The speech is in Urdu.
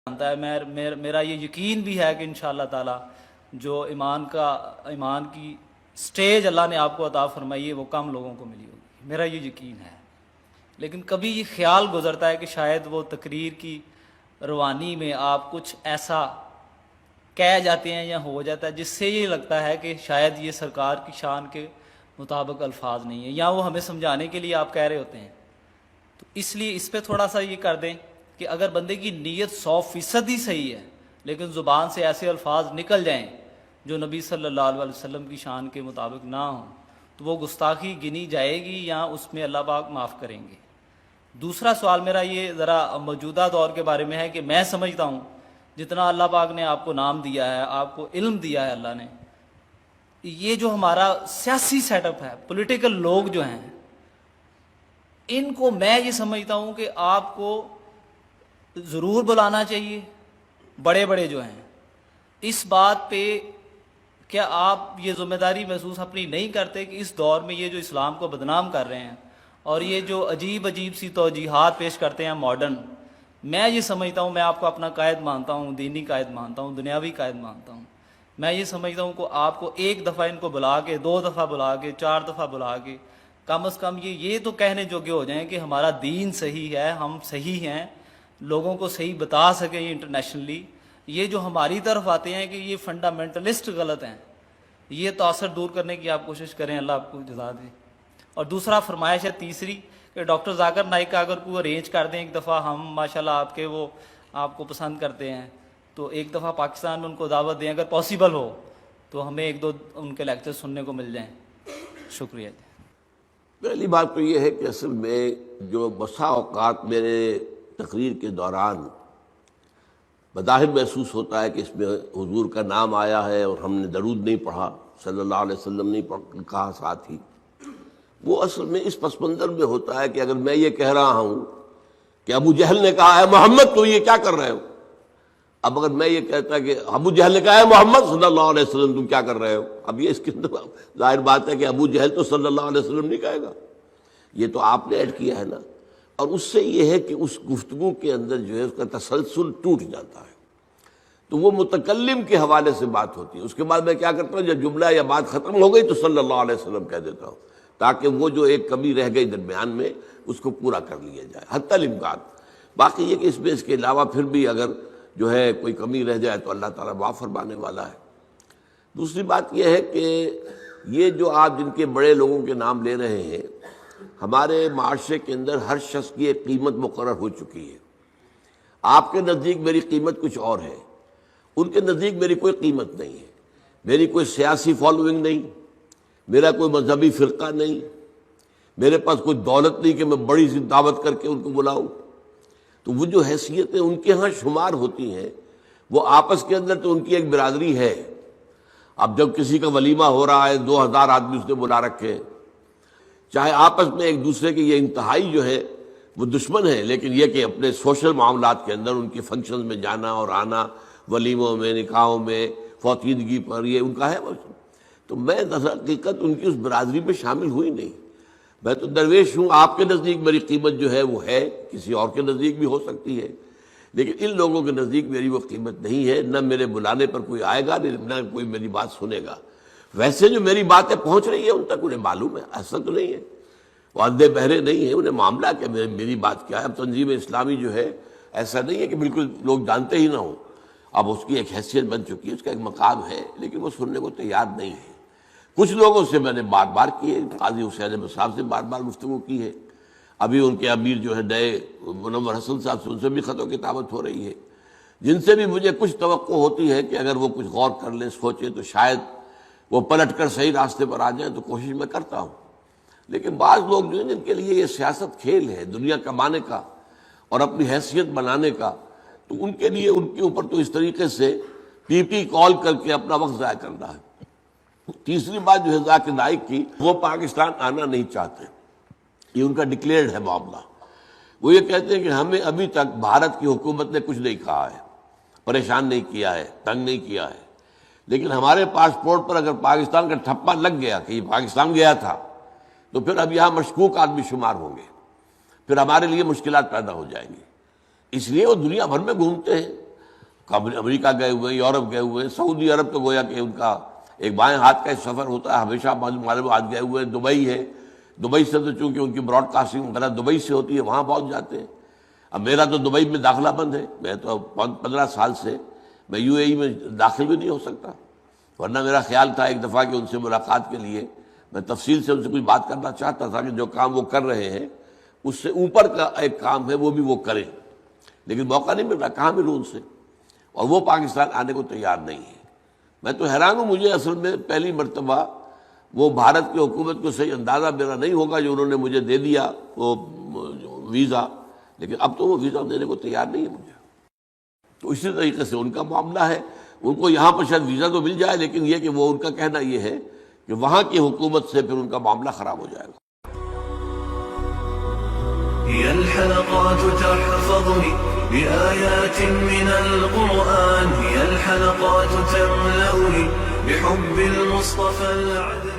جانتا ہے، میرا یہ یقین بھی ہے کہ انشاءاللہ تعالی جو ایمان کی سٹیج اللہ نے آپ کو عطا فرمائی ہے وہ کم لوگوں کو ملی ہوگی، میرا یہ یقین ہے۔ لیکن کبھی یہ خیال گزرتا ہے کہ شاید وہ تقریر کی روانی میں آپ کچھ ایسا کہہ جاتے ہیں یا ہو جاتا ہے جس سے یہ لگتا ہے کہ شاید یہ سرکار کی شان کے مطابق الفاظ نہیں ہیں، یا وہ ہمیں سمجھانے کے لیے آپ کہہ رہے ہوتے ہیں۔ تو اس لیے اس پہ تھوڑا سا یہ کر دیں کہ اگر بندے کی نیت 100% ہی صحیح ہے لیکن زبان سے ایسے الفاظ نکل جائیں جو نبی صلی اللہ علیہ وسلم کی شان کے مطابق نہ ہوں تو وہ گستاخی گنی جائے گی یا اس میں اللہ پاک معاف کریں گے۔ دوسرا سوال میرا یہ ذرا موجودہ دور کے بارے میں ہے کہ میں سمجھتا ہوں جتنا اللہ پاک نے آپ کو نام دیا ہے، آپ کو علم دیا ہے اللہ نے، یہ جو ہمارا سیاسی سیٹ اپ ہے، پولیٹیکل لوگ جو ہیں، ان کو میں یہ سمجھتا ہوں کہ آپ کو ضرور بلانا چاہیے، بڑے بڑے جو ہیں۔ اس بات پہ کیا آپ یہ ذمہ داری محسوس اپنی نہیں کرتے کہ اس دور میں یہ جو اسلام کو بدنام کر رہے ہیں اور یہ جو عجیب عجیب سی توجیہات پیش کرتے ہیں ماڈرن، میں یہ سمجھتا ہوں، میں آپ کو اپنا قائد مانتا ہوں، دینی قائد مانتا ہوں، دنیاوی قائد مانتا ہوں، میں یہ سمجھتا ہوں کہ آپ کو ایک دفعہ ان کو بلا کے، 2 دفعہ بلا کے، 4 دفعہ بلا کے کم از کم یہ تو کہنے جوگے ہو جائیں کہ ہمارا دین صحیح ہے، ہم صحیح ہیں، لوگوں کو صحیح بتا سکیں انٹرنیشنلی۔ یہ جو ہماری طرف آتے ہیں کہ یہ فنڈامنٹلسٹ غلط ہیں، یہ تاثر دور کرنے کی آپ کوشش کریں، اللہ آپ کو جزا دے۔ اور دوسرا فرمائش ہے تیسری کہ ڈاکٹر ذاکر نائک کا اگر کوئی ارینج کر دیں ایک دفعہ، ہم ماشاءاللہ آپ کے وہ آپ کو پسند کرتے ہیں تو ایک دفعہ پاکستان میں ان کو دعوت دیں، اگر پاسبل ہو تو ہمیں 1-2 ان کے لیکچر سننے کو مل جائیں۔ شکریہ جی۔ پہلی بات تو یہ ہے کہ اصل میں جو بسا اوقات میرے تقریر کے دوران بظاہر محسوس ہوتا ہے کہ اس میں حضور کا نام آیا ہے اور ہم نے درود نہیں پڑھا، صلی اللہ علیہ وسلم نہیں کہا ساتھ ہی، وہ اصل میں اس پس منظر میں ہوتا ہے کہ اگر میں یہ کہہ رہا ہوں کہ ابو جہل نے کہا ہے محمد تو یہ کیا کر رہے ہو، اب اگر میں یہ کہتا کہ ابو جہل نے کہا ہے محمد صلی اللہ علیہ وسلم تم کیا کر رہے ہو، اب یہ اس کے اندر ظاہر بات ہے کہ ابو جہل تو صلی اللہ علیہ وسلم نہیں کہے گا، یہ تو آپ نے ایڈ کیا ہے نا۔ اور اس سے یہ ہے کہ اس گفتگو کے اندر جو ہے اس کا تسلسل ٹوٹ جاتا ہے، تو وہ متکلم کے حوالے سے بات ہوتی ہے۔ اس کے بعد میں کیا کرتا ہوں، جب جملہ یا بات ختم ہو گئی تو صلی اللہ علیہ وسلم کہہ دیتا ہوں تاکہ وہ جو ایک کمی رہ گئی درمیان میں اس کو پورا کر لیا جائے حتی الامکان۔ باقی یہ کہ اس میں اس کے علاوہ پھر بھی اگر جو ہے کوئی کمی رہ جائے تو اللہ تعالیٰ معاف فرمانے والا ہے۔ دوسری بات یہ ہے کہ یہ جو آپ جن کے بڑے لوگوں کے نام لے رہے ہیں، ہمارے معاشرے کے اندر ہر شخص کی ایک قیمت مقرر ہو چکی ہے۔ آپ کے نزدیک میری قیمت کچھ اور ہے، ان کے نزدیک میری کوئی قیمت نہیں ہے، میری کوئی سیاسی فالوئنگ نہیں، میرا کوئی مذہبی فرقہ نہیں، میرے پاس کوئی دولت نہیں کہ میں بڑی سی دعوت کر کے ان کو بلاؤں، تو وہ جو حیثیتیں ان کے ہاں شمار ہوتی ہیں وہ آپس کے اندر تو ان کی ایک برادری ہے۔ اب جب کسی کا ولیمہ ہو رہا ہے، 2000 آدمی اس نے بلا رکھے ہیں، چاہے آپس میں ایک دوسرے کے یہ انتہائی جو ہے وہ دشمن ہیں، لیکن یہ کہ اپنے سوشل معاملات کے اندر ان کی فنکشنز میں جانا اور آنا، ولیموں میں، نکاحوں میں، فوتیدگی پر، یہ ان کا ہے۔ تو میں در حقیقت ان کی اس برادری میں شامل ہوئی نہیں، میں تو درویش ہوں۔ آپ کے نزدیک میری قیمت جو ہے وہ ہے، کسی اور کے نزدیک بھی ہو سکتی ہے، لیکن ان لوگوں کے نزدیک میری وہ قیمت نہیں ہے، نہ میرے بلانے پر کوئی آئے گا، نہ کوئی میری بات سنے گا۔ ویسے جو میری باتیں پہنچ رہی ہیں ان تک انہیں معلوم ہے، ایسا تو نہیں ہے، وہ اندھے بہرے نہیں ہیں، انہیں معاملہ کہ میری بات کیا ہے۔ اب تنظیم اسلامی جو ہے ایسا نہیں ہے کہ بالکل لوگ جانتے ہی نہ ہوں، اب اس کی ایک حیثیت بن چکی ہے، اس کا ایک مقام ہے، لیکن وہ سننے کو تیار نہیں ہے۔ کچھ لوگوں سے میں نے بار بار کی ہے، قاضی حسین احمد صاحب سے بار بار گفتگو کی ہے، ابھی ان کے امیر جو ہے نئے منور حسن صاحب سے ان سے بھی خط و کتابت ہو رہی ہے، جن سے بھی مجھے کچھ توقع ہوتی ہے کہ اگر وہ کچھ غور کر لیں، سوچیں تو شاید وہ پلٹ کر صحیح راستے پر آ جائیں، تو کوشش میں کرتا ہوں۔ لیکن بعض لوگ جو ہیں جن کے لیے یہ سیاست کھیل ہے، دنیا کمانے کا اور اپنی حیثیت بنانے کا، تو ان کے لیے ان کے اوپر تو اس طریقے سے پی پی کال کر کے اپنا وقت ضائع کرنا ہے۔ تیسری بات جو ہے ذاکر نائک کی، وہ پاکستان آنا نہیں چاہتے، یہ ان کا ڈکلیئرڈ ہے معاملہ۔ وہ یہ کہتے ہیں کہ ہمیں ابھی تک بھارت کی حکومت نے کچھ نہیں کہا ہے، پریشان نہیں کیا ہے، تنگ نہیں کیا ہے، لیکن ہمارے پاسپورٹ پر اگر پاکستان کا ٹھپا لگ گیا کہ یہ پاکستان گیا تھا تو پھر اب یہاں مشکوک آدمی شمار ہوں گے، پھر ہمارے لیے مشکلات پیدا ہو جائیں گی۔ اس لیے وہ دنیا بھر میں گھومتے ہیں، امریکہ گئے ہوئے ہیں، یورپ گئے ہوئے ہیں، سعودی عرب تو گویا کہ ان کا ایک بائیں ہاتھ کا سفر ہوتا ہے ہمیشہ، معلوم آج گئے ہوئے ہیں، دبئی ہے، دبئی سے تو چونکہ ان کی براڈ کاسٹنگ وغیرہ دبئی سے ہوتی ہے وہاں پہنچ جاتے ہیں۔ اب میرا تو دبئی میں داخلہ بند ہے، میں تو 15 سال سے میں یو اے ای میں داخل بھی نہیں ہو سکتا، ورنہ میرا خیال تھا ایک دفعہ کہ ان سے ملاقات کے لیے میں تفصیل سے ان سے کچھ بات کرنا چاہتا تھا کہ جو کام وہ کر رہے ہیں اس سے اوپر کا ایک کام ہے وہ بھی وہ کریں، لیکن موقع نہیں مل رہا، کہاں ملوں ان سے، اور وہ پاکستان آنے کو تیار نہیں ہے۔ میں تو حیران ہوں، مجھے اصل میں پہلی مرتبہ وہ بھارت کی حکومت کو صحیح اندازہ میرا نہیں ہوگا جو انہوں نے مجھے دے دیا وہ ویزا، لیکن اب تو وہ ویزا دینے کو تیار نہیں ہے مجھے۔ تو اسی طریقے سے ان کا معاملہ ہے، ان کو یہاں پر شاید ویزا تو مل جائے، لیکن یہ کہ وہ ان کا کہنا یہ ہے کہ وہاں کی حکومت سے پھر ان کا معاملہ خراب ہو جائے گا۔ هي الحلقات تحفظني بآيات من القرآن، هي الحلقات تملأني بحب المصطفى العدل